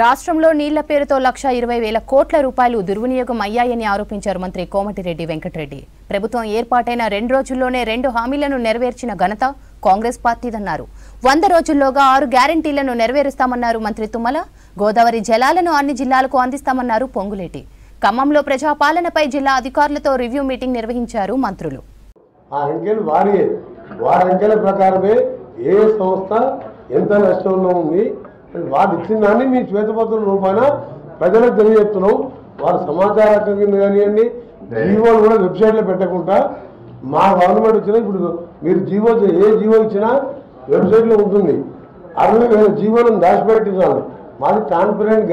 రాష్ట్రంలో నీళ్ల పేరుతో 1,20,000 కోట్ల రూపాయలు దుర్వినియోగం అయ్యాయని ఆరోపించారు మంత్రి కోమటిరెడ్డి వెంకటరెడ్డి. ప్రభుత్వం ఏర్పాటైన 2 రోజుల్లోనే 2 హామీలను నెరవేర్చిన ఘనత కాంగ్రెస్ పార్టీదన్నారు. 100 రోజుల్లోగా 6 గ్యారెంటీలను నెరవేరుస్తామన్నారు మంత్రి తుమ్మల. గోదావరి జలాలను అన్ని జిల్లాలకు అందిస్తామన్నారు పొంగులేటి. ఖమ్మంలో ప్రజాపాలనపై జిల్లా అధికారులతో రివ్యూ మీటింగ్ నిర్వహించారు మంత్రులు. అంకెల ప్రకారమే ఏ సంస్థ ఎంత నష్టంలో ఉంది వాళ్ళు ఇచ్చిన దాన్ని మీ శ్వేతపత్రం రూపాన ప్రజలకు తెలియజెప్తున్నాం. వారు సమాచార కానివ్వండి జీవోలు కూడా వెబ్సైట్లో పెట్టకుండా మా గవర్నమెంట్ వచ్చినా ఇప్పుడు మీరు ఏ జీవో ఇచ్చినా వెబ్సైట్లో ఉంటుంది. 60,000 జీవోలను దాచిపెట్టినాను. మాది ట్రాన్స్పరెంట్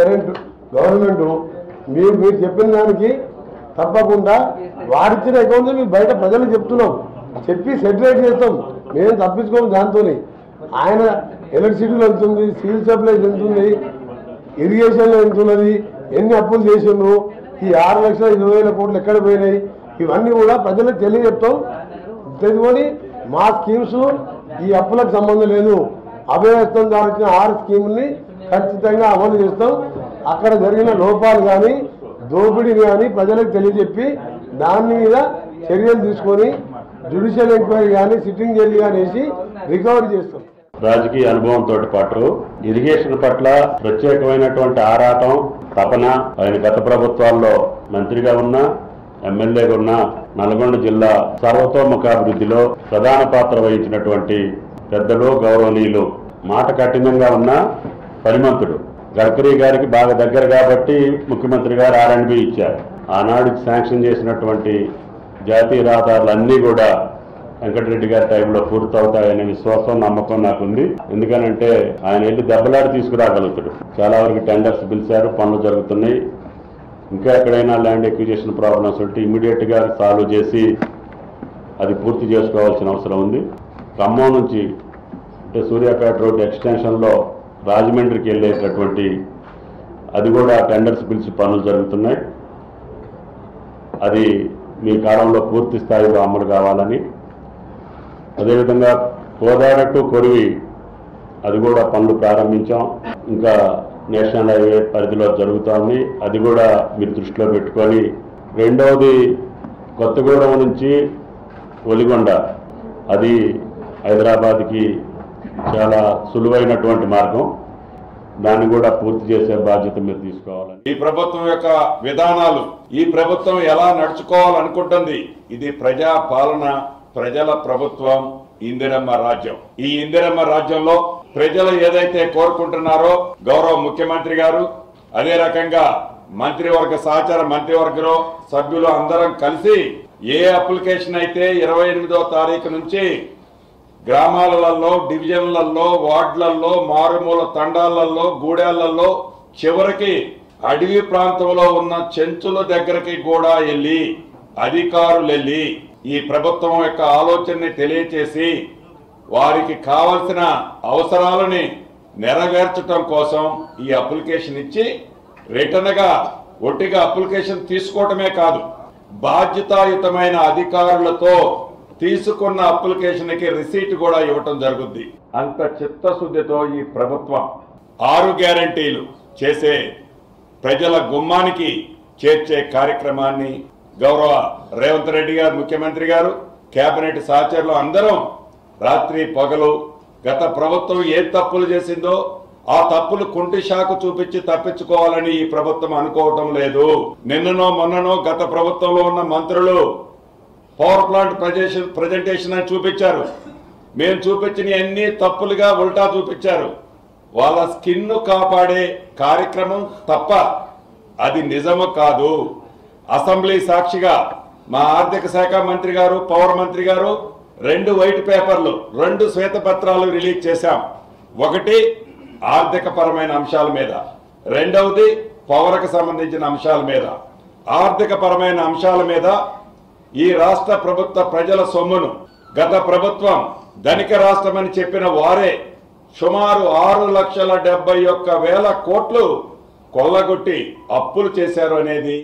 గవర్నమెంట్. మీరు చెప్పిన దానికి తప్పకుండా వారిచ్చిన అకౌంట్స్ మేము బయట ప్రజలకు చెప్తున్నాం. చెప్పి సెటిలైట్ చేస్తాం. మేము తప్పించుకోము. దాంతో ఆయన ఎలక్ట్రిసిటీలో ఎంత ఉంది, సివిల్ సప్లైస్ ఎంత ఉంది, ఇరిగేషన్లో ఎంత ఉన్నది, ఎన్ని అప్పులు చేసిండ్రు, ఈ 6,20,000 కోట్లు ఎక్కడ పోయినాయి, ఇవన్నీ కూడా ప్రజలకు తెలియజెప్తాం. తెలుసుకొని మా స్కీమ్స్ ఈ అప్పులకు సంబంధం లేదు. అభయహస్తం ద్వారా వచ్చిన 6 స్కీముల్ని ఖచ్చితంగా అమలు చేస్తాం. అక్కడ జరిగిన లోపాలు కానీ దోపిడీ కానీ ప్రజలకు తెలియజెప్పి దాని మీద చర్యలు తీసుకొని జ్యుడిషియల్ ఎంక్వైరీ కానీ సిట్టింగ్ జడ్జి కానీ వేసి రికవరీ చేస్తాం. రాజకీయ అనుభవంతో పాటు ఇరిగేషన్ పట్ల ప్రత్యేకమైనటువంటి ఆరాటం, తపన ఆయన గత ప్రభుత్వాల్లో మంత్రిగా ఉన్నా, ఎమ్మెల్యేగా ఉన్న నల్గొండ జిల్లా సర్వతోముఖాభివృద్ధిలో ప్రధాన పాత్ర వహించినటువంటి పెద్దలు, గౌరవనీయులు, మాట కఠినంగా ఉన్న పనిమంతుడు. గడ్కరీ గారికి బాగా దగ్గర కాబట్టి ముఖ్యమంత్రి గారు R&B ఇచ్చారు. ఆనాడు శాంక్షన్ చేసినటువంటి జాతీయ రహదారులన్నీ కూడా వెంకటరెడ్డి గారి టైంలో పూర్తవుతాయనే విశ్వాసం, నమ్మకం నాకుంది. ఎందుకనంటే ఆయన వెళ్ళి దెబ్బలాడి తీసుకురాగలుగుతాడు. చాలా వరకు టెండర్స్ పిలిచారు, పనులు జరుగుతున్నాయి. ఇంకా ఎక్కడైనా ల్యాండ్ ఎక్విజిషన్ ప్రాబ్లమ్స్ ఉంటే ఇమీడియట్గా సాల్వ్ చేసి అది పూర్తి చేసుకోవాల్సిన అవసరం ఉంది. ఖమ్మం నుంచి అంటే సూర్యాపేట రోడ్డు ఎక్స్టెన్షన్లో రాజమండ్రికి వెళ్ళేటటువంటి అది కూడా టెండర్స్ పిలిచి పనులు జరుగుతున్నాయి. అది మీ కాలంలో పూర్తి స్థాయిలో అమలు కావాలని, అదేవిధంగా కోదాడ టు కొరివి అది కూడా పనులు ప్రారంభించాం. ఇంకా నేషనల్ హైవే పరిధిలో జరుగుతోంది. అది కూడా మీరు దృష్టిలో పెట్టుకొని, రెండవది కొత్తగూడెం నుంచి ఒలిగొండ, అది హైదరాబాద్కి చాలా సులువైనటువంటి మార్గం. దాన్ని కూడా పూర్తి చేసే బాధ్యత మీరు తీసుకోవాలని. ఈ ప్రభుత్వం యొక్క విధానాలు, ఈ ప్రభుత్వం ఎలా నడుచుకోవాలనుకుంటుంది, ఇది ప్రజా పాలన, ప్రజల ప్రభుత్వం, ఇందిరమ్మ రాజ్యం. ఈ ఇందిరమ్మ రాజ్యంలో ప్రజలు ఏదైతే కోరుకుంటున్నారో గౌరవ ముఖ్యమంత్రి గారు, అదే రకంగా మంత్రివర్గ సహచార మంత్రివర్గంలో సభ్యులు అందరం కలిసి ఏ అప్లికేషన్ అయితే 28వ తారీఖు నుంచి గ్రామాలలో, డివిజన్లలో, వార్డులలో, మారుమూల తండాలలో, గూడెలలో, చివరికి అడవి ప్రాంతంలో ఉన్న చెంచుల దగ్గరికి కూడా వెళ్ళి అధికారులు వెళ్ళి ఈ ప్రభుత్వం యొక్క ఆలోచనని తెలియచేసి వారికి కావలసిన అవసరాలని నెరవేర్చడం కోసం ఈ అప్లికేషన్ ఇచ్చి రిటర్న్గా ఒట్టిగా అప్లికేషన్ తీసుకోవటమే కాదు, బాధ్యతాయుతమైన అధికారులతో తీసుకున్న అప్లికేషన్కి రిసీట్ కూడా ఇవ్వటం జరుగుద్ది. అంత చిత్తశుద్ధితో ఈ ప్రభుత్వం 6 గ్యారంటీలు చేసే ప్రజల గుమ్మానికి చేర్చే కార్యక్రమాన్ని గౌరవ రేవంత్ రెడ్డి గారు, ముఖ్యమంత్రి గారు, కేబినెట్ సహచరులు అందరం రాత్రి పగలు గత ప్రభుత్వం ఏ తప్పులు చేసిందో ఆ తప్పులు కుంటి షాకు చూపించి తప్పించుకోవాలని ఈ ప్రభుత్వం అనుకోవటం లేదు. నిన్ననో మొన్ననో గత ప్రభుత్వంలో ఉన్న మంత్రులు పవర్ ప్లాంట్ ప్రజెంటేషన్ అని చూపించారు. మేము చూపించిన అన్ని తప్పులుగా ఉల్టా చూపించారు. వాళ్ళ స్కిన్ కాపాడే కార్యక్రమం తప్ప అది నిజము కాదు. అసెంబ్లీ సాక్షిగా మా ఆర్థిక శాఖ మంత్రి గారు, పవర్ మంత్రి గారు 2 వైట్ పేపర్లు, 2 శ్వేతపత్రాలు రిలీజ్ చేశాం. ఒకటి ఆర్థిక పరమైన అంశాల మీద, రెండవది పవర్కు సంబంధించిన అంశాల మీద. ఆర్థిక పరమైన అంశాల మీద ఈ రాష్ట్ర ప్రభుత్వ ప్రజల సొమ్మును గత ప్రభుత్వం ధనిక రాష్ట్రమని చెప్పిన వారే సుమారు 6,71,000 కోట్లు కొల్లగొట్టి అప్పులు చేశారు అనేది